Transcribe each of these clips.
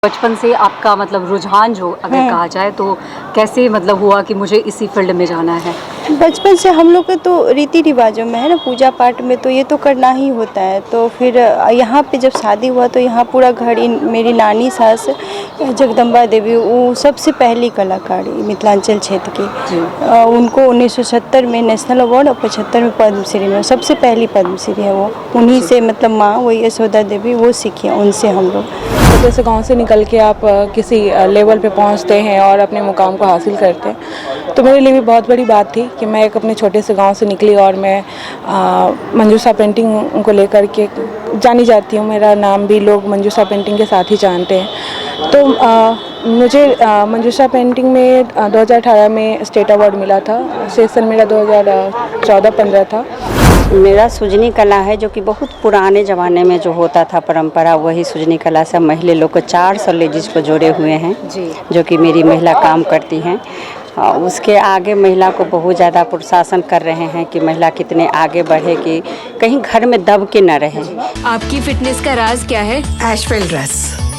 बचपन से आपका मतलब रुझान जो अगर कहा जाए तो कैसे मतलब हुआ कि मुझे इसी फील्ड में जाना है? बचपन से हम लोग के तो रीति रिवाजों में है ना, पूजा पाठ में तो ये तो करना ही होता है। तो फिर यहाँ पे जब शादी हुआ तो यहाँ पूरा घर मेरी नानी सास जगदम्बा देवी, वो सबसे पहली कलाकारी मिथिलांचल क्षेत्र की। उनको 1970 में नेशनल अवार्ड और 75 में पद्मश्री में, सबसे पहली पद्मश्री है वो। उन्हीं से मतलब माँ वही यशोदा देवी वो सीखी है उनसे हम लोग। जैसे गांव से निकल के आप किसी लेवल पे पहुंचते हैं और अपने मुकाम को हासिल करते हैं, तो मेरे लिए भी बहुत बड़ी बात थी कि मैं एक अपने छोटे से गांव से निकली और मैं मंजूषा पेंटिंग को लेकर के जानी जाती हूं। मेरा नाम भी लोग मंजूषा पेंटिंग के साथ ही जानते हैं। तो मुझे मंजूषा पेंटिंग में 2018 में स्टेट अवार्ड मिला था। सेशन मेरा 2014-15 था। मेरा सुजनी कला है, जो कि बहुत पुराने ज़माने में जो होता था परंपरा, वही सुजनी कला से महिला लोग को 400 लेडीज को जोड़े हुए हैं जो कि मेरी महिला काम करती हैं। उसके आगे महिला को बहुत ज़्यादा प्रोत्साहन कर रहे हैं कि महिला कितने आगे बढ़े कि कहीं घर में दब के न रहे। आपकी फिटनेस का राज क्या है? एशवेल ड्रेस,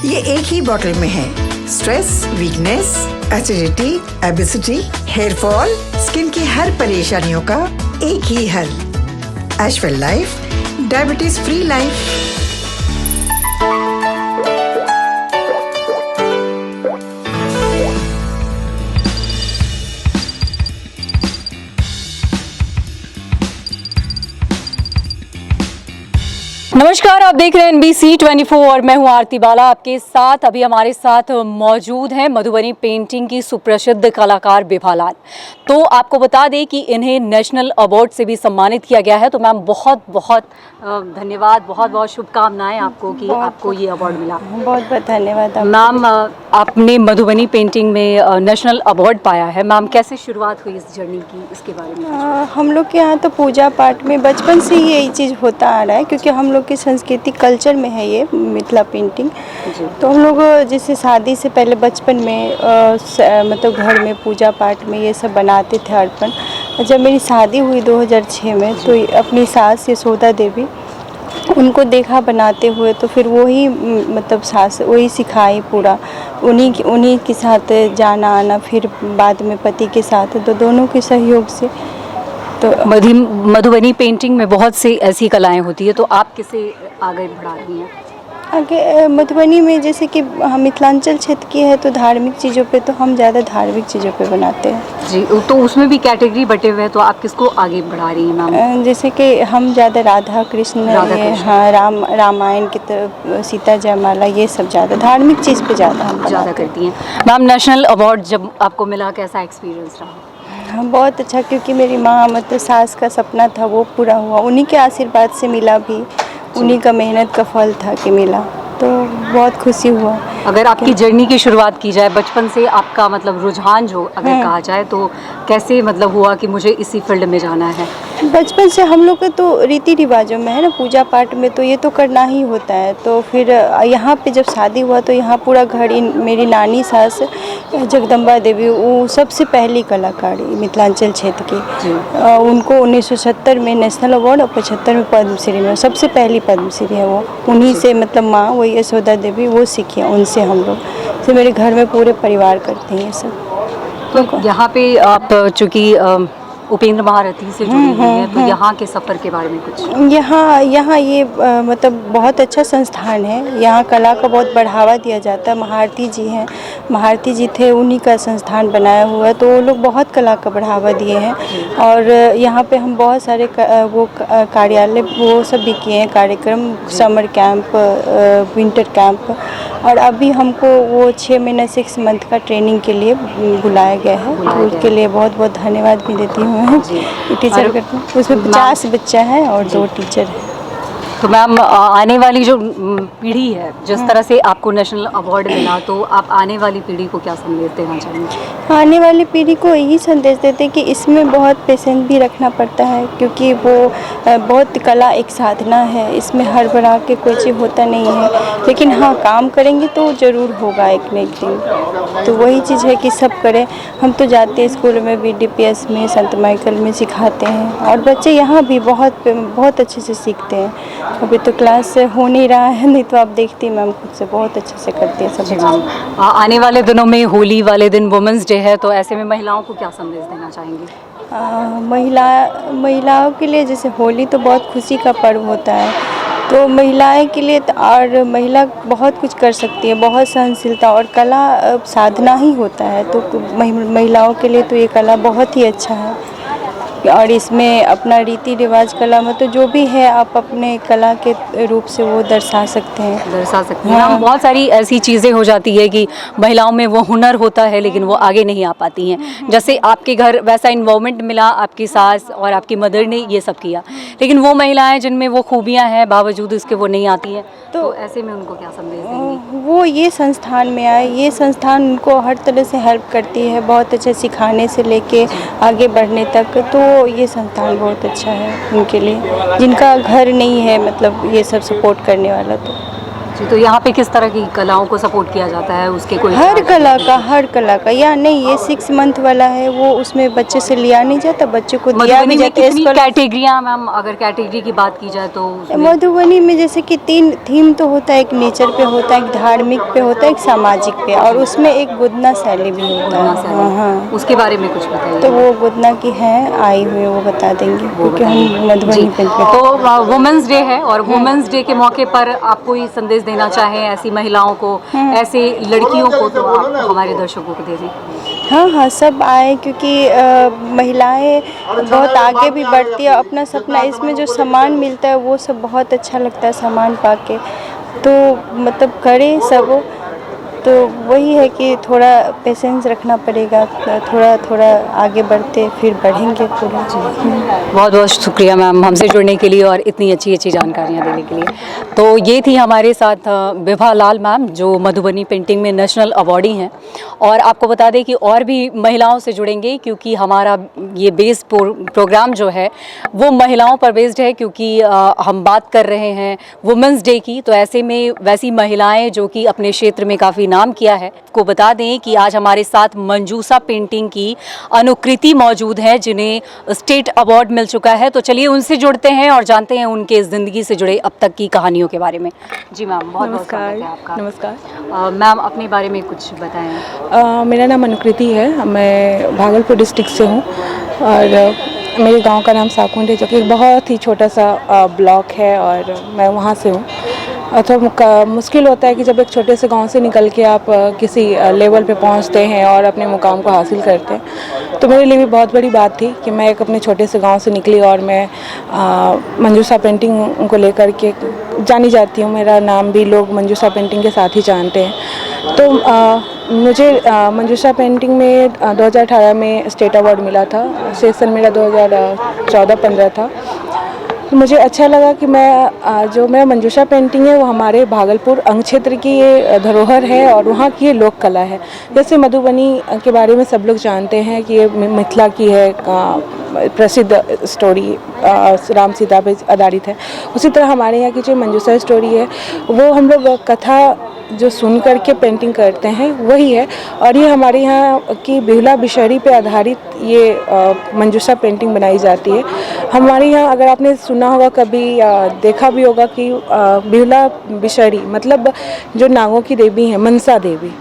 ये एक ही बॉटल में है। Stress, weakness, acidity, obesity, hair fall, skin की हर परेशानियों का एक ही हल। एशवेल लाइफ, डायबिटीज फ्री लाइफ। नमस्कार, आप देख रहे हैं NBC 24 और मैं हूं आरती बाला आपके साथ। अभी हमारे साथ मौजूद हैं मधुबनी पेंटिंग की सुप्रसिद्ध कलाकार विभा लाल। तो आपको बता दें कि इन्हें नेशनल अवार्ड से भी सम्मानित किया गया है। तो मैम बहुत बहुत धन्यवाद, बहुत बहुत शुभकामनाएं आपको कि आपको ये अवार्ड मिला। बहुत बहुत धन्यवाद मैम। आपने मधुबनी पेंटिंग में नेशनल अवार्ड पाया है। मैम, कैसे शुरुआत हुई इस जर्नी की, इसके बारे में? हम लोग के यहाँ तो पूजा पाठ में बचपन से ही यही चीज़ होता आ रहा है, क्योंकि हम लोग की संस्कृति कल्चर में है ये मिथिला पेंटिंग। तो हम लोग जैसे शादी से पहले बचपन में मतलब घर में पूजा पाठ में ये सब बनाते थे अर्पण। जब मेरी शादी हुई 2006 में, तो अपनी सास यशोदा देवी उनको देखा बनाते हुए, तो फिर वही मतलब सास वही सिखाई पूरा। उन्हीं के साथ जाना आना, फिर बाद में पति के साथ, तो दोनों के सहयोग से। तो मधुबनी पेंटिंग में बहुत सी ऐसी कलाएं होती है, तो आप किसे आगे बढ़ा रही हैं? आगे मधुबनी में जैसे कि हम मिथिलांचल क्षेत्र की है, तो धार्मिक चीज़ों पे तो हम ज़्यादा धार्मिक चीज़ों पे बनाते हैं जी। तो उसमें भी कैटेगरी बटे हुए हैं, तो आप किसको आगे बढ़ा रही हैं मैम? जैसे कि हम ज़्यादा राधा कृष्ण, हाँ, रामायण की तरफ, सीता जयमाला, ये सब ज़्यादा धार्मिक चीज़ पे ज़्यादा हम ज़्यादा करती हैं। मैम, नेशनल अवार्ड जब आपको मिला, कैसा एक्सपीरियंस रहा? हाँ, बहुत अच्छा, क्योंकि मेरी माँ मतलब सास का सपना था वो पूरा हुआ। उन्हीं के आशीर्वाद से मिला भी, उन्हीं का मेहनत का फल था कि मिला, तो बहुत खुशी हुआ। अगर आपकी जर्नी की शुरुआत की जाए, बचपन से आपका मतलब रुझान जो अगर कहा जाए तो कैसे मतलब हुआ कि मुझे इसी फील्ड में जाना है? बचपन से हम लोग के तो रीति रिवाजों में है ना, पूजा पाठ में तो ये तो करना ही होता है। तो फिर यहाँ पे जब शादी हुआ तो यहाँ पूरा घर मेरी नानी सास जगदम्बा देवी, वो सबसे पहली कलाकारी मिथिलांचल क्षेत्र की। उनको 1970 में नेशनल अवार्ड और 75 में पद्मश्री में, सबसे पहली पद्मश्री है वो। उन्हीं से मतलब माँ वही यशोदा देवी वो सीखी है उनसे हम लोग। तो मेरे घर में पूरे परिवार करते हैं ये सब। तो यहाँ पे आप चूँकि उपेंद्र महारथी से जुड़ी हुई है, तो यहाँ के सफ़र के बारे में कुछ? यहाँ ये मतलब बहुत अच्छा संस्थान है। यहाँ कला का बहुत बढ़ावा दिया जाता है। महारथी जी हैं, महारथी जी थे, उन्हीं का संस्थान बनाया हुआ है, तो वो लोग बहुत कला का बढ़ावा दिए हैं। और यहाँ पे हम बहुत सारे वो कार्यालय वो सब भी किए हैं, कार्यक्रम, समर कैंप, विंटर कैंप। और अभी हमको वो 6 महीना 6 मंथ का ट्रेनिंग के लिए बुलाया गया है, तो उसके लिए बहुत बहुत धन्यवाद भी देती हूँ। टीचर करते हैं, उसमें 50 बच्चा है और 2 टीचर है। तो मैम, आने वाली जो पीढ़ी है, जिस तरह से आपको नेशनल अवार्ड मिला, तो आप आने वाली पीढ़ी को क्या संदेश देना चाहेंगे? आने वाली पीढ़ी को यही संदेश देते कि इसमें बहुत पेशेंस भी रखना पड़ता है, क्योंकि वो बहुत कला एक साधना है। इसमें हड़बड़ा के कोई चीज़ होता नहीं है, लेकिन हाँ, काम करेंगे तो ज़रूर होगा एक न एक दिन। तो वही चीज़ है कि सब करें। हम तो जाते हैं स्कूल में भी, DPS में, संत माइकल में सिखाते हैं, और बच्चे यहाँ भी बहुत बहुत अच्छे से सीखते हैं। अभी तो क्लास हो नहीं रहा है, नहीं तो आप देखती मैम खुद से बहुत अच्छे से करती है सब जी चीज़। मैम, आने वाले दिनों में होली वाले दिन वुमेंस डे है, तो ऐसे में महिलाओं को क्या संदेश देना चाहेंगी? महिलाओं के लिए जैसे होली तो बहुत खुशी का पर्व होता है, तो महिलाएं के लिए और महिला बहुत कुछ कर सकती है, बहुत सहनशीलता और कला साधना ही होता है, तो महिलाओं के लिए तो ये कला बहुत ही अच्छा है। और इसमें अपना रीति रिवाज कला मतलब जो भी है आप अपने कला के रूप से वो दर्शा सकते हैं। दर्शा सकते हैं। हाँ। हम बहुत सारी ऐसी चीज़ें हो जाती है कि महिलाओं में वो हुनर होता है लेकिन वो आगे नहीं आ पाती हैं। जैसे आपके घर वैसा इन्वॉल्वमेंट मिला, आपकी सास और आपकी मदर ने ये सब किया, लेकिन वो महिलाएं जिनमें वो खूबियां हैं बावजूद इसके वो नहीं आती हैं, तो ऐसे में उनको क्या संदेश देंगी? वो ये संस्थान में आए, ये संस्थान उनको हर तरह से हेल्प करती है, बहुत अच्छा सिखाने से लेके आगे बढ़ने तक, तो ये संस्थान बहुत अच्छा है उनके लिए जिनका घर नहीं है, मतलब ये सब सपोर्ट करने वाला। तो यहाँ पे किस तरह की कलाओं को सपोर्ट किया जाता है? उसके कोई हर कला का या नहीं, ये 6 मंथ वाला है, वो उसमें बच्चे से लिया नहीं जाता, बच्चे को दिया भी मधुबनी में जाता है। कितनी कैटेगरियाँ मैम, अगर कैटेगरी की बात की जाए तो उसमें? मधुबनी में जैसे कि 3 थीम तो होता है, एक नेचर पे होता है, एक धार्मिक पे होता है, एक सामाजिक पे, और उसमें एक गुदना शैली भी होता गुदना है। शैली। हाँ हाँ, उसके बारे में कुछ बताइए। तो वो गुदना की हैं आई हुई, वो बता देंगे क्योंकि हम मधुबनी पे। तो वुमेंस डे है और वुमेंस डे के मौके पर आप कोई संदेश देना चाहें ऐसी महिलाओं को, ऐसे लड़कियों को, तो आप हमारे दर्शकों को दे दें। हाँ हाँ, सब आए क्योंकि महिलाएं बहुत आगे भी बढ़ती है, अपना सपना, इसमें जो सामान मिलता है वो सब बहुत अच्छा लगता है सामान पाके, तो मतलब करें सब। तो वही है कि थोड़ा पेशेंस रखना पड़ेगा, थोड़ा थोड़ा आगे बढ़ते फिर बढ़ेंगे पूरा। बहुत बहुत शुक्रिया मैम हमसे जुड़ने के लिए और इतनी अच्छी अच्छी जानकारियाँ देने के लिए। तो ये थी हमारे साथ विभा लाल मैम, जो मधुबनी पेंटिंग में नेशनल अवार्डी हैं। और आपको बता दें कि और भी महिलाओं से जुड़ेंगे क्योंकि हमारा ये बेस प्रोग्राम जो है वो महिलाओं पर बेस्ड है, क्योंकि हम बात कर रहे हैं वुमेंस डे की। तो ऐसे में वैसी महिलाएं जो कि अपने क्षेत्र में काफ़ी नाम किया है, को बता दें कि आज हमारे साथ मंजूषा पेंटिंग की अनुकृति मौजूद है जिन्हें स्टेट अवार्ड मिल चुका है। तो चलिए उनसे जुड़ते हैं और जानते हैं उनके ज़िंदगी से जुड़े अब तक की कहानियों के बारे में। जी मैम, बहुत बहुत स्वागत है आपका। नमस्कार मैम, अपने बारे में कुछ बताएं। मेरा नाम अनुकृति है, मैं भागलपुर डिस्ट्रिक्ट से हूँ और मेरे गांव का नाम साकुंड है, जो कि एक बहुत ही छोटा सा ब्लॉक है और मैं वहाँ से हूँ। तो मुश्किल होता है कि जब एक छोटे से गांव से निकल के आप किसी लेवल पे पहुंचते हैं और अपने मुकाम को हासिल करते हैं, तो मेरे लिए भी बहुत बड़ी बात थी कि मैं एक अपने छोटे से गांव से निकली और मैं मंजूषा पेंटिंग को लेकर के जानी जाती हूं। मेरा नाम भी लोग मंजूषा पेंटिंग के साथ ही जानते हैं। तो मुझे मंजूषा पेंटिंग में 2018 में स्टेट अवार्ड मिला था। सेशन मेरा 2014-15 था। मुझे अच्छा लगा कि मैं जो मेरा मंजूषा पेंटिंग है वो हमारे भागलपुर अंग क्षेत्र की ये धरोहर है और वहाँ की ये लोक कला है। जैसे मधुबनी के बारे में सब लोग जानते हैं कि ये मिथिला की है, प्रसिद्ध स्टोरी राम सीता पे आधारित है। उसी तरह हमारे यहाँ की जो मंजूषा स्टोरी है वो हम लोग कथा जो सुन कर के पेंटिंग करते हैं वही है, और ये हमारे यहाँ की बिहुला बिशहरी पे आधारित ये मंजूषा पेंटिंग बनाई जाती है। हमारे यहाँ अगर आपने सुना होगा कभी देखा भी होगा कि बिहुला बिशहरी मतलब जो नागों की देवी हैं, मनसा देवी,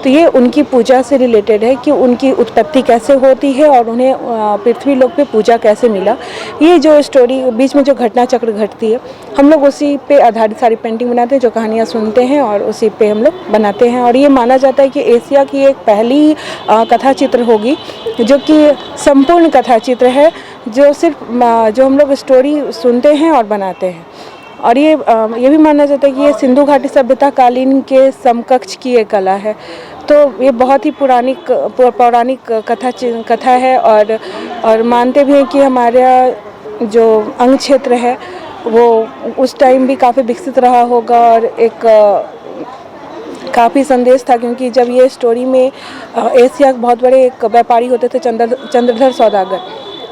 तो ये उनकी पूजा से रिलेटेड है कि उनकी उत्पत्ति कैसे होती है और उन्हें पृथ्वी लोक पे पूजा कैसे मिला। ये जो स्टोरी बीच में जो घटना चक्र घटती है, हम लोग उसी पे आधारित सारी पेंटिंग बनाते हैं, जो कहानियाँ सुनते हैं और उसी पे हम लोग बनाते हैं। और ये माना जाता है कि एशिया की एक पहली कथा चित्र होगी जो कि संपूर्ण कथा चित्र है, जो सिर्फ जो हम लोग स्टोरी सुनते हैं और बनाते हैं। और ये भी माना जाता है कि ये सिंधु घाटी सभ्यता कालीन के समकक्ष की एक कला है। तो ये बहुत ही पौराणिक कथा है और मानते भी हैं कि हमारा जो अंग क्षेत्र है वो उस टाइम भी काफ़ी विकसित रहा होगा और एक काफ़ी संदेश था, क्योंकि जब ये स्टोरी में एशिया के बहुत बड़े एक व्यापारी होते थे चंद्रधर सौदागर,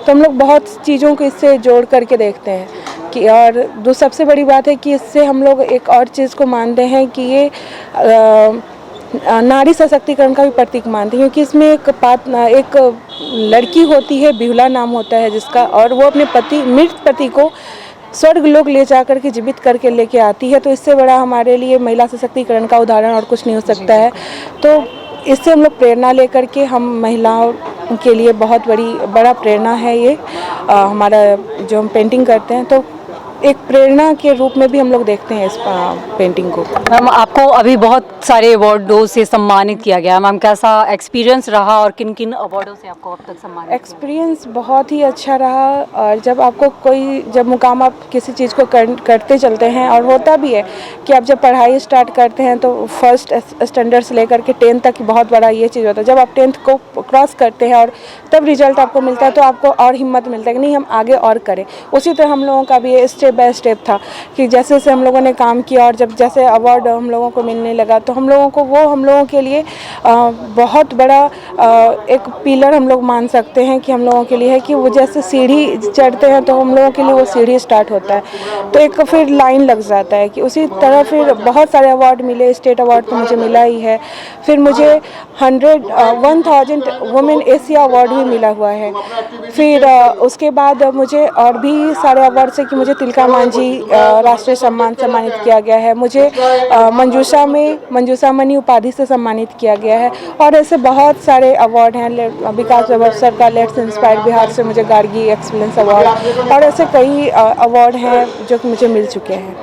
तो हम लोग बहुत चीज़ों को इससे जोड़ करके देखते हैं कि, और सबसे बड़ी बात है कि इससे हम लोग एक और चीज़ को मानते हैं कि ये नारी सशक्तिकरण का भी प्रतीक मानते हैं, क्योंकि इसमें एक लड़की होती है, बिहुला नाम होता है जिसका, और वो अपने मृत पति को स्वर्ग लोग ले जा करके जीवित करके लेके आती है। तो इससे बड़ा हमारे लिए महिला सशक्तिकरण का उदाहरण और कुछ नहीं हो सकता है। तो इससे हम लोग प्रेरणा लेकर के हम महिलाओं के लिए बहुत बड़ा प्रेरणा है ये हमारा जो हम पेंटिंग करते हैं। तो एक प्रेरणा के रूप में भी हम लोग देखते हैं इस पेंटिंग को। मैम, आपको अभी बहुत सारे अवार्डों से सम्मानित किया गया। मैम, कैसा एक्सपीरियंस रहा और किन किन अवार्डों से आपको अब तक सम्मानित एक्सपीरियंस बहुत ही अच्छा रहा। और जब आपको जब मुकाम आप किसी चीज़ को करते चलते हैं, और होता भी है कि आप जब पढ़ाई स्टार्ट करते हैं तो फर्स्ट स्टैंडर्ड से लेकर के 10th तक बहुत बड़ा ये चीज़ होता है। जब आप 10th को क्रॉस करते हैं और तब रिजल्ट आपको मिलता है तो आपको और हिम्मत मिलता है कि नहीं, हम आगे और करें। उसी तरह हम लोगों का भी ये स्टेप बाय स्टेप था कि जैसे जैसे हम लोगों ने काम किया और जब जैसे अवार्ड हम लोगों को मिलने लगा तो हम लोगों के लिए बहुत बड़ा एक पिलर हम लोग मान सकते हैं कि हम लोगों के लिए है कि वो जैसे सीढ़ी चढ़ते हैं तो हम लोगों के लिए वो सीढ़ी स्टार्ट होता है। तो एक फिर लाइन लग जाता है कि उसी तरह फिर बहुत सारे अवार्ड मिले। स्टेट अवार्ड तो मुझे मिला ही है, फिर मुझे 1000 वुमेन एशिया अवार्ड भी मिला हुआ है। फिर उसके बाद मुझे और भी सारे अवार्ड से कि मुझे तिलका मांझी राष्ट्रीय सम्मानित किया गया है। मुझे मंजूषा मणि उपाधि से सम्मानित किया गया है। और ऐसे बहुत सारे अवार्ड हैं। विकास वैभव सर का लेट्स इंस्पायर बिहार से मुझे गार्गी एक्सीलेंस अवार्ड, और ऐसे कई अवार्ड हैं जो कि मुझे मिल चुके हैं।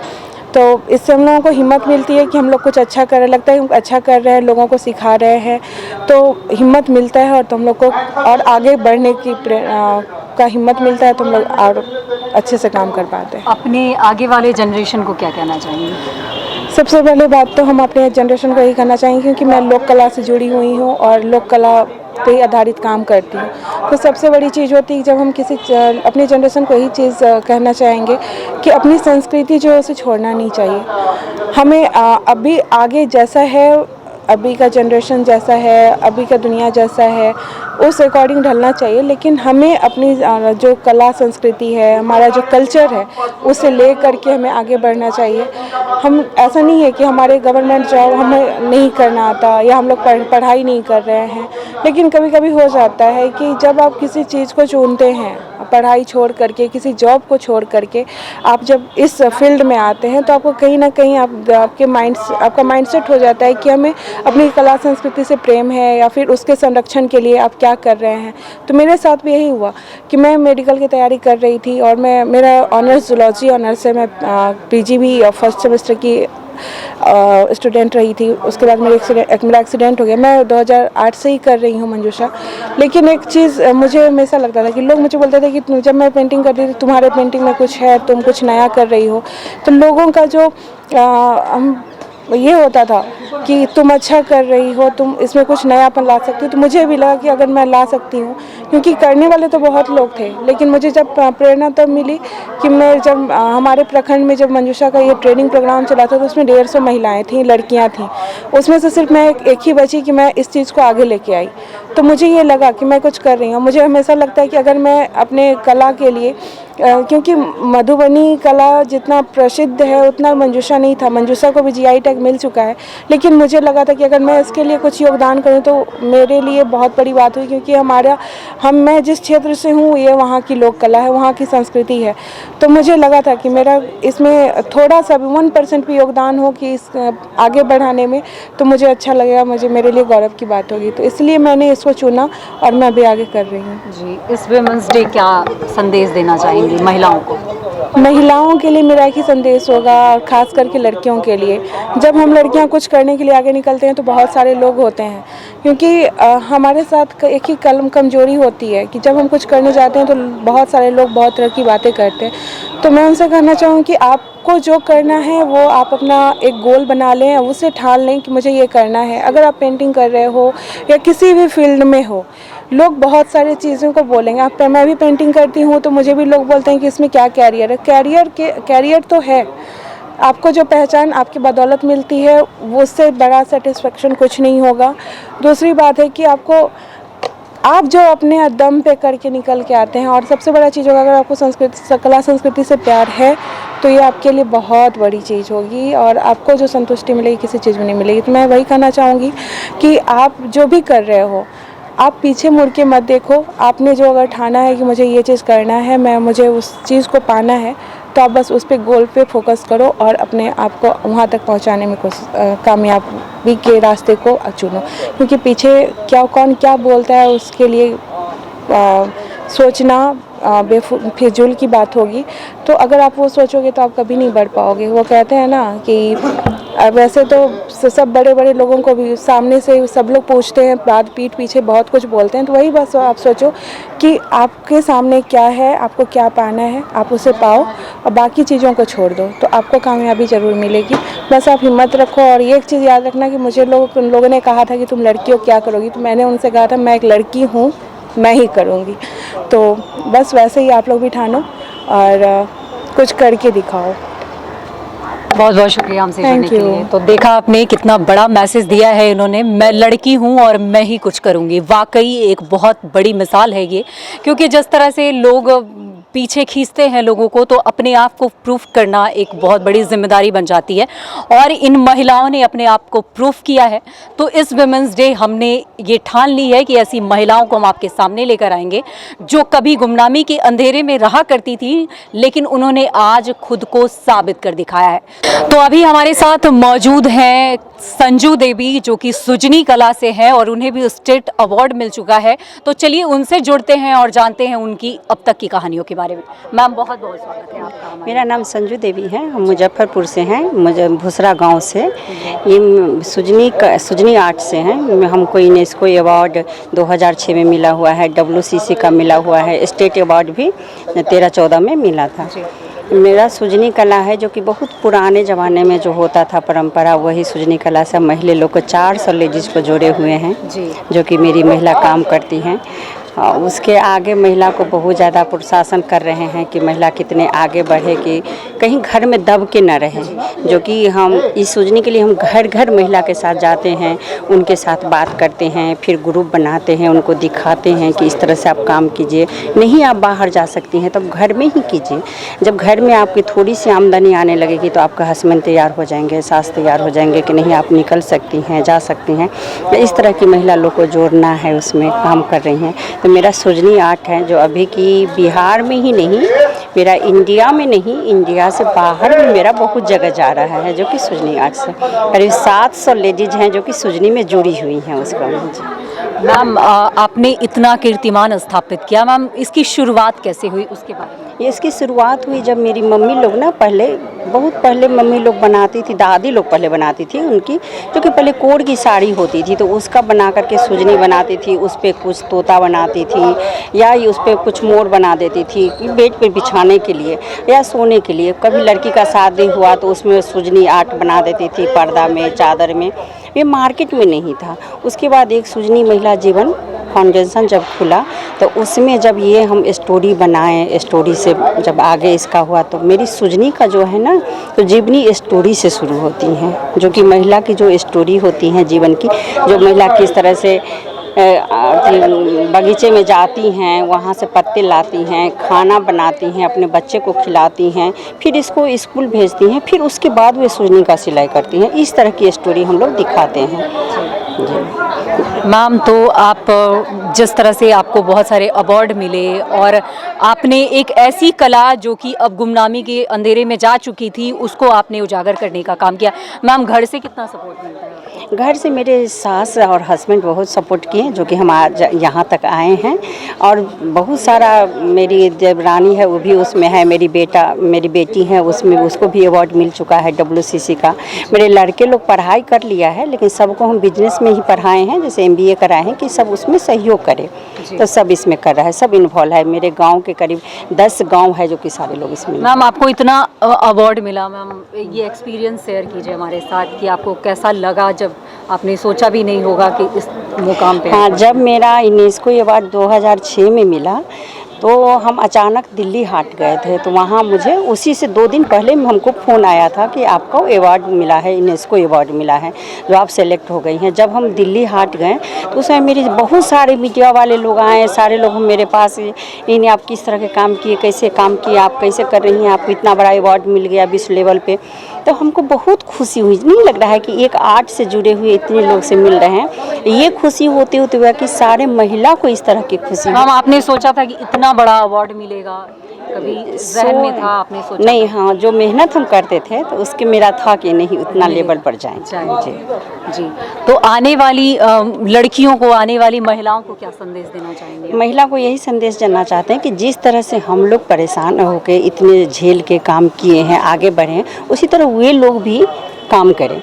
तो इससे हम लोगों को हिम्मत मिलती है कि हम लोग कुछ अच्छा कर रहे हैं, लगता है हम अच्छा कर रहे हैं, लोगों को सिखा रहे हैं, तो हिम्मत मिलता है। और तो हम लोग को और आगे बढ़ने की का हिम्मत मिलता है, तो हम लोग और अच्छे से काम कर पाते हैं। अपने आगे वाले जनरेशन को क्या कहना चाहेंगे? सबसे पहले बात तो हम अपने जनरेशन को यही कहना चाहेंगे, क्योंकि मैं लोक कला से जुड़ी हुई हूँ और लोक कला पे आधारित काम करती हूँ। तो सबसे बड़ी चीज़ होती है जब हम अपनी जनरेशन को यही चीज़ कहना चाहेंगे कि अपनी संस्कृति जो है उसे छोड़ना नहीं चाहिए। हमें अभी आगे जैसा है, अभी का जनरेशन जैसा है, अभी का दुनिया जैसा है, उस अकॉर्डिंग ढलना चाहिए। लेकिन हमें अपनी जो कला संस्कृति है, हमारा जो कल्चर है, उसे ले करके हमें आगे बढ़ना चाहिए। हम ऐसा नहीं है कि हमारे गवर्नमेंट जॉब हमें नहीं करना आता या हम लोग पढ़ाई नहीं कर रहे हैं, लेकिन कभी कभी हो जाता है कि जब आप किसी चीज़ को चुनते हैं, पढ़ाई छोड़ करके, किसी जॉब को छोड़ करके आप जब इस फील्ड में आते हैं, तो आपको कहीं ना कहीं आपका माइंडसेट हो जाता है कि हमें अपनी कला संस्कृति से प्रेम है या फिर उसके संरक्षण के लिए आप क्या कर रहे हैं। तो मेरे साथ भी यही हुआ कि मैं मेडिकल की तैयारी कर रही थी और मेरा ऑनर्स जूलॉजी ऑनर्स से मैं पीजी भी फर्स्ट सेमेस्टर की स्टूडेंट रही थी। उसके बाद मेरा एक्सीडेंट हो गया। मैं 2008 से ही कर रही हूँ मंजूषा। लेकिन एक चीज़ मुझे हमेशा लगता था कि लोग मुझे बोलते थे कि जब मैं पेंटिंग करती थी, तुम्हारे पेंटिंग में कुछ है, तुम कुछ नया कर रही हो। तो लोगों का जो ये होता था कि तुम अच्छा कर रही हो, तुम इसमें कुछ नयापन ला सकती हो। तो मुझे भी लगा कि अगर मैं ला सकती हूँ, क्योंकि करने वाले तो बहुत लोग थे, लेकिन मुझे जब प्रेरणा तब मिली कि मैं जब हमारे प्रखंड में जब मंजूषा का ये ट्रेनिंग प्रोग्राम चला था, तो उसमें 150 महिलाएं थीं, लड़कियां थीं। उसमें से सिर्फ मैं एक ही बची कि मैं इस चीज़ को आगे लेके आई। तो मुझे ये लगा कि मैं कुछ कर रही हूँ। मुझे हमेशा लगता है कि अगर मैं अपने कला के लिए, क्योंकि मधुबनी कला जितना प्रसिद्ध है उतना मंजूषा नहीं था। मंजूषा को भी जीआई टैग मिल चुका है, लेकिन मुझे लगा था कि अगर मैं इसके लिए कुछ योगदान करूं तो मेरे लिए बहुत बड़ी बात हुई, क्योंकि मैं जिस क्षेत्र से हूं ये वहां की लोक कला है, वहां की संस्कृति है। तो मुझे लगा था कि मेरा इसमें थोड़ा सा भी 1% भी योगदान हो कि इस आगे बढ़ाने में, तो मुझे अच्छा लगेगा, मेरे लिए गौरव की बात होगी। तो इसलिए मैंने इसको चुना और मैं अभी आगे कर रही हूँ। जी, इस वुमेन्स डे क्या संदेश देना चाहेंगी महिलाओं को? महिलाओं के लिए मेरा एक ही संदेश होगा, और ख़ास करके लड़कियों के लिए। जब हम लड़कियां कुछ करने के लिए आगे निकलते हैं तो बहुत सारे लोग होते हैं, क्योंकि हमारे साथ एक ही कमजोरी होती है कि जब हम कुछ करने जाते हैं तो बहुत सारे लोग बहुत तरह की बातें करते हैं। तो मैं उनसे कहना चाहूँगी कि आपको जो करना है वो आप अपना एक गोल बना लें, उसे ठान लें कि मुझे ये करना है। अगर आप पेंटिंग कर रहे हो या किसी भी फील्ड में हो, लोग बहुत सारी चीज़ों को बोलेंगे। मैं भी पेंटिंग करती हूँ तो मुझे भी लोग बोलते हैं कि इसमें क्या कैरियर है। कैरियर तो है, आपको जो पहचान आपकी बदौलत मिलती है वो उससे बड़ा सेटिस्फेक्शन कुछ नहीं होगा। दूसरी बात है कि आप जो अपने दम पे करके निकल के आते हैं, और सबसे बड़ा चीज़ होगा अगर आपको कला संस्कृति से प्यार है तो ये आपके लिए बहुत बड़ी चीज़ होगी, और आपको जो संतुष्टि मिलेगी किसी चीज़ में नहीं मिलेगी। तो मैं वही कहना चाहूँगी कि आप जो भी कर रहे हो, आप पीछे मुड़ के मत देखो। आपने जो अगर ठाना है कि मुझे ये चीज़ करना है, मुझे उस चीज़ को पाना है, तो आप बस उस पे गोल पे फोकस करो और अपने आप को वहाँ तक पहुँचाने में कामयाबी के रास्ते को चुनो, क्योंकि पीछे कौन क्या बोलता है उसके लिए सोचना बेफिजूल की बात होगी। तो अगर आप वो सोचोगे तो आप कभी नहीं बढ़ पाओगे। वो कहते हैं ना कि वैसे तो सब बड़े बड़े लोगों को भी सामने से सब लोग पूछते हैं, बाद पीठ पीछे बहुत कुछ बोलते हैं, तो वही बस आप सोचो कि आपके सामने क्या है, आपको क्या पाना है, आप उसे पाओ और बाकी चीज़ों को छोड़ दो, तो आपको कामयाबी ज़रूर मिलेगी। बस आप हिम्मत रखो। और ये एक चीज़ याद रखना कि मुझे उन लोगों ने कहा था कि तुम लड़की हो क्या करोगी, तो मैंने उनसे कहा था मैं एक लड़की हूँ, मैं ही करूँगी। तो बस वैसे ही आप लोग भी ठानो और कुछ करके दिखाओ। बहुत बहुत शुक्रिया हमसे Thank जुड़ने के you. लिए। तो देखा आपने कितना बड़ा मैसेज दिया है इन्होंने, मैं लड़की हूँ और मैं ही कुछ करूँगी। वाकई एक बहुत बड़ी मिसाल है ये, क्योंकि जिस तरह से लोग पीछे खींचते हैं लोगों को, तो अपने आप को प्रूफ करना एक बहुत बड़ी जिम्मेदारी बन जाती है और इन महिलाओं ने अपने आप को प्रूफ किया है। तो इस वुमेंस डे हमने ये ठान ली है कि ऐसी महिलाओं को हम आपके सामने लेकर आएंगे जो कभी गुमनामी के अंधेरे में रहा करती थी, लेकिन उन्होंने आज खुद को साबित कर दिखाया है। तो अभी हमारे साथ मौजूद हैं संजू देवी, जो कि सुजनी कला से हैं और उन्हें भी स्टेट अवार्ड मिल चुका है। तो चलिए उनसे जुड़ते हैं और जानते हैं उनकी अब तक की कहानियों के बारे में। मैम बहुत बहुत स्वागत है आपका। मेरा नाम संजू देवी है, हम मुजफ्फरपुर से हैं, मुझे भुसरा गांव से। ये सुजनी आर्ट से हैं। हमको यूनेस्को अवार्ड 2006 में मिला हुआ है, WCC का मिला हुआ है, स्टेट अवार्ड भी 13-14 में मिला था। मेरा सुजनी कला है जो कि बहुत पुराने ज़माने में जो होता था परंपरा, वही सुजनी कला से महिला लोग को 400 लेडीज़ को जोड़े हुए हैं, जो कि मेरी महिला काम करती हैं। उसके आगे महिला को बहुत ज़्यादा प्रोत्साहन कर रहे हैं कि महिला कितने आगे बढ़े, कि कहीं घर में दब के न रहे। जो कि हम इस सूझने के लिए हम घर घर महिला के साथ जाते हैं, उनके साथ बात करते हैं, फिर ग्रुप बनाते हैं, उनको दिखाते हैं कि इस तरह से आप काम कीजिए। नहीं आप बाहर जा सकती हैं तब घर में ही कीजिए। जब घर में आपकी थोड़ी सी आमदनी आने लगेगी तो आपका हस्बैंड तैयार हो जाएंगे, सास तैयार हो जाएंगे कि नहीं आप निकल सकती हैं, जा सकती हैं। तो इस तरह की महिला लोग को जोड़ना है, उसमें काम कर रही हैं। तो मेरा सुजनी आर्ट है जो अभी की बिहार में ही नहीं, मेरा इंडिया में नहीं, इंडिया से बाहर भी मेरा बहुत जगह जा रहा है, जो कि सुजनी आर्ट से करीब 700 लेडीज़ हैं जो कि सुजनी में जुड़ी हुई हैं उसका। मैम आपने इतना कीर्तिमान स्थापित किया, मैम इसकी शुरुआत कैसे हुई उसके बारे में? इसकी शुरुआत हुई जब मेरी मम्मी लोग ना बहुत पहले मम्मी लोग बनाती थी, दादी लोग पहले बनाती थी उनकी, जो कि पहले कोड़ की साड़ी होती थी तो उसका बना करके सुजनी बनाती थी, उस पर कुछ तोता बनाती थी या उस पर कुछ मोर बना देती थी बेड पे बिछाने के लिए या सोने के लिए। कभी लड़की का शादी हुआ तो उसमें सुजनी आर्ट बना देती थी, पर्दा में, चादर में। ये मार्केट में नहीं था। उसके बाद एक सुजनी महिला जीवन फाउंडेशन जब खुला तो उसमें जब ये हम स्टोरी बनाए, स्टोरी से जब आगे इसका हुआ तो मेरी सुजनी का जो है ना तो जीवनी स्टोरी से शुरू होती हैं, जो कि महिला की जो स्टोरी होती हैं जीवन की, जो महिला किस तरह से बगीचे में जाती हैं, वहाँ से पत्ते लाती हैं, खाना बनाती हैं, अपने बच्चे को खिलाती हैं, फिर इसको स्कूल भेजती हैं, फिर उसके बाद वे सुजनी का सिलाई करती हैं। इस तरह की स्टोरी हम लोग दिखाते हैं। मैम तो आप जिस तरह से आपको बहुत सारे अवार्ड मिले और आपने एक ऐसी कला जो कि अब गुमनामी के अंधेरे में जा चुकी थी उसको आपने उजागर करने का काम किया। मैम घर से कितना सपोर्ट मिलता है? घर से मेरे सास और हस्बैंड बहुत सपोर्ट किए, जो कि हम आज यहाँ तक आए हैं। और बहुत सारा मेरी देवरानी है वो भी उसमें है, मेरी बेटी है उसमें, उसको भी अवार्ड मिल चुका है WCC का। मेरे लड़के लोग पढ़ाई कर लिया है लेकिन सबको हम बिजनेस में ही पढ़ाए हैं, जैसे MBA कराए हैं कि सब उसमें सहयोग करें, तो सब इसमें कर रहा है, सब इन्वॉल्व है। मेरे गांव के करीब 10 गांव है जो कि सारे लोग इसमें। मैम आपको इतना अवार्ड मिला, मैम ये एक्सपीरियंस शेयर कीजिए हमारे साथ कि आपको कैसा लगा जब आपने सोचा भी नहीं होगा कि इस मुकाम पे। हाँ, जब मेरा यूनेस्को अवार्ड 2006 में मिला तो हम अचानक दिल्ली हाट गए थे, तो वहाँ मुझे उसी से 2 दिन पहले हमको फ़ोन आया था कि आपको अवार्ड मिला है, यूनेस्को अवार्ड मिला है, जो आप सेलेक्ट हो गई हैं। जब हम दिल्ली हाट गए तो उसमें मेरे बहुत सारे मीडिया वाले लोग आए, सारे लोग मेरे पास, इन्हें आप किस तरह के काम किए, कैसे काम किए, आप कैसे कर रही हैं, आपको इतना बड़ा अवार्ड मिल गया विश्व लेवल पे। तो हमको बहुत खुशी हुई। नहीं लग रहा है कि एक आर्ट से जुड़े हुए इतने लोग से मिल रहे हैं, ये खुशी होते हुए कि सारे महिला को इस तरह की खुशी। मैम आपने सोचा था कि इतना बड़ा अवार्ड मिलेगा? कभी जहन में था, आपने सोचा नहीं, हाँ, जो मेहनत हम करते थे तो उसके मेरा था कि नहीं उतना लेवल पर जाएं। जी जी। तो आने वाली लड़कियों को, आने वाली महिलाओं को क्या संदेश देना चाहेंगे? महिला को यही संदेश देना चाहते हैं कि जिस तरह से हम लोग परेशान होकर इतने झेल के काम किए हैं, आगे बढ़े हैं, उसी तरह वे लोग भी काम करें।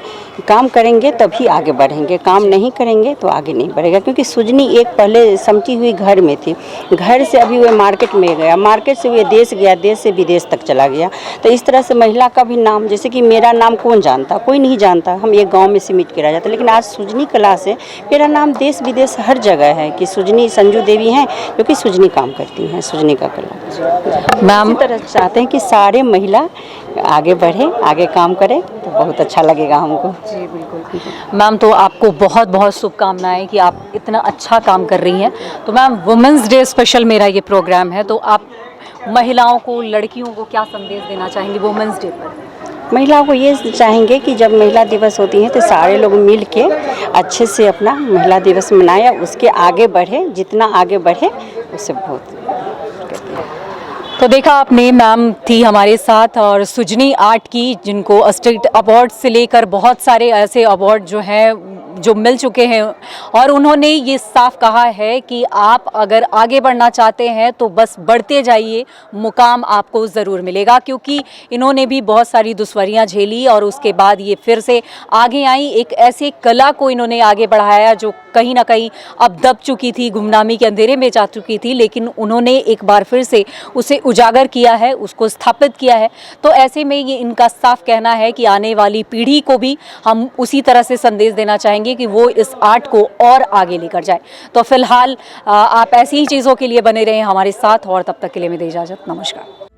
काम करेंगे तभी आगे बढ़ेंगे, काम नहीं करेंगे तो आगे नहीं बढ़ेगा। क्योंकि सुजनी एक पहले समटी हुई घर में थी, घर से अभी वह मार्केट में गया, मार्केट से वह देश गया, देश से विदेश तक चला गया। तो इस तरह से महिला का भी नाम, जैसे कि मेरा नाम कौन जानता, कोई नहीं जानता, हम एक गांव में सिमट के रह जाते, लेकिन आज सुजनी कला से मेरा नाम देश विदेश हर जगह है कि सुजनी संजू देवी हैं जो कि सुजनी काम करती हैं, सुजनी का कला। मैम, इसी तरह चाहते हैं कि सारे महिला आगे बढ़े, आगे काम करें तो बहुत अच्छा लगेगा हमको। जी बिल्कुल। मैम, तो आपको बहुत बहुत शुभकामनाएं कि आप इतना अच्छा काम कर रही हैं। तो मैम, वुमेंस डे स्पेशल मेरा ये प्रोग्राम है, तो आप महिलाओं को, लड़कियों को क्या संदेश देना चाहेंगी वुमेंस डे पर? महिलाओं को ये चाहेंगे कि जब महिला दिवस होती है तो सारे लोग मिल के अच्छे से अपना महिला दिवस मनाएं, उसके आगे बढ़े, जितना आगे बढ़े उससे बहुत। तो देखा आपने, मैम थी हमारे साथ और सुजनी आर्ट की, जिनको स्टेट अवार्ड से लेकर बहुत सारे ऐसे अवार्ड जो हैं जो मिल चुके हैं, और उन्होंने ये साफ कहा है कि आप अगर आगे बढ़ना चाहते हैं तो बस बढ़ते जाइए, मुकाम आपको ज़रूर मिलेगा। क्योंकि इन्होंने भी बहुत सारी दुश्वारियां झेली और उसके बाद ये फिर से आगे आई, एक ऐसे कला को इन्होंने आगे बढ़ाया जो कहीं ना कहीं अब दब चुकी थी, गुमनामी के अंधेरे में जा चुकी थी, लेकिन उन्होंने एक बार फिर से उसे उजागर किया है, उसको स्थापित किया है। तो ऐसे में ये इनका साफ कहना है कि आने वाली पीढ़ी को भी हम उसी तरह से संदेश देना चाहेंगे कि वो इस आर्ट को और आगे लेकर जाए। तो फिलहाल आप ऐसी ही चीज़ों के लिए बने रहें हमारे साथ, और तब तक के लिए मैं दे इजाज़त। नमस्कार।